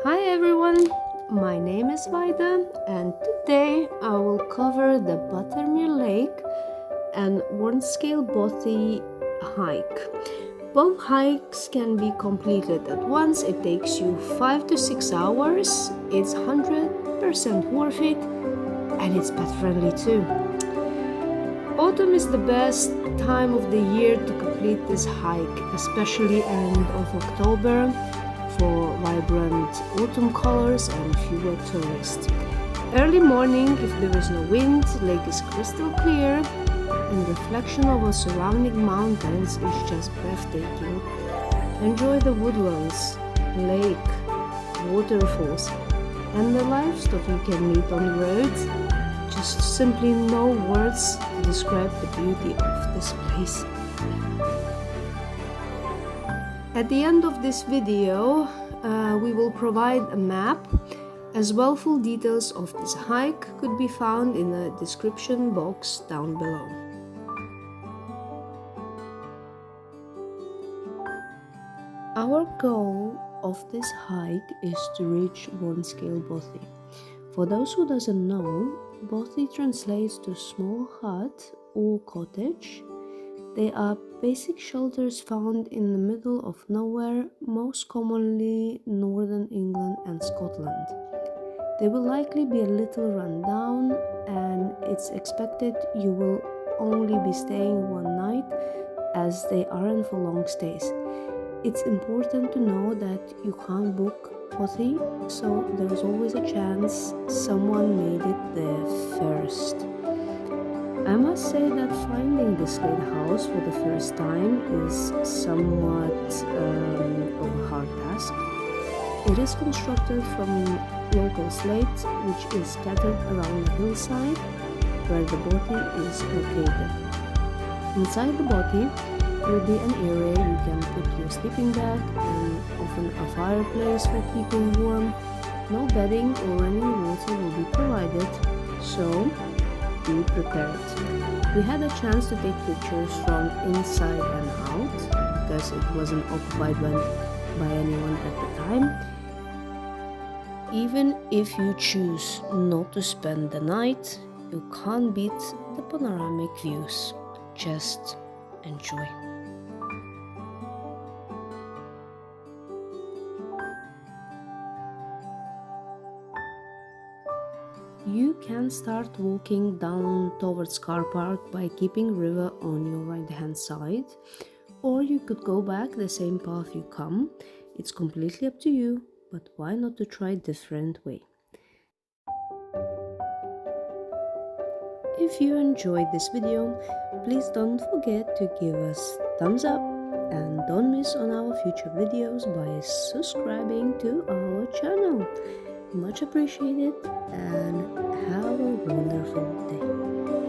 Hi everyone, my name is Vaida and today I will cover the Buttermere Lake and Warnscale Bothy hike. Both hikes can be completed at once. It takes you 5 to 6 hours. It's 100% worth it and it's pet friendly too. Autumn is the best time of the year to complete this hike, especially end of October for vibrant autumn colors and fewer tourists. Early morning, if there is no wind, lake is crystal clear and reflection of the surrounding mountains is just breathtaking. Enjoy the woodlands, lake, waterfalls, and the livestock you can meet on the roads. Just simply no words to describe the beauty of this place. At the end of this video, we will provide a map as well. Full details of this hike could be found in the description box down below. Our goal of this hike is to reach Warnscale Bothy. For those who doesn't know, Bothy translates to small hut or cottage. They are basic shelters found in the middle of nowhere, most commonly northern England and Scotland. They will likely be a little run down and it's expected you will only be staying one night as they aren't for long stays. It's important to know that you can't book Bothy, so there's always a chance someone made it there first. I must say that finding this slate house for the first time is somewhat of a hard task. It is constructed from local slate, which is scattered around the hillside where the bothy is located. Inside the bothy will be an area you can put your sleeping bag and often a fireplace for keeping warm. No bedding or running water will be provided, so be prepared. We had a chance to take pictures from inside and out because it wasn't occupied by anyone at the time. Even if you choose not to spend the night, you can't beat the panoramic views. Just enjoy. You can start walking down towards car park by keeping river on your right hand side, or you could go back the same path you come. It's completely up to you, but why not to try different way? If you enjoyed this video, please don't forget to give us thumbs up and don't miss on our future videos by subscribing to our channel. Much appreciated and have a wonderful day.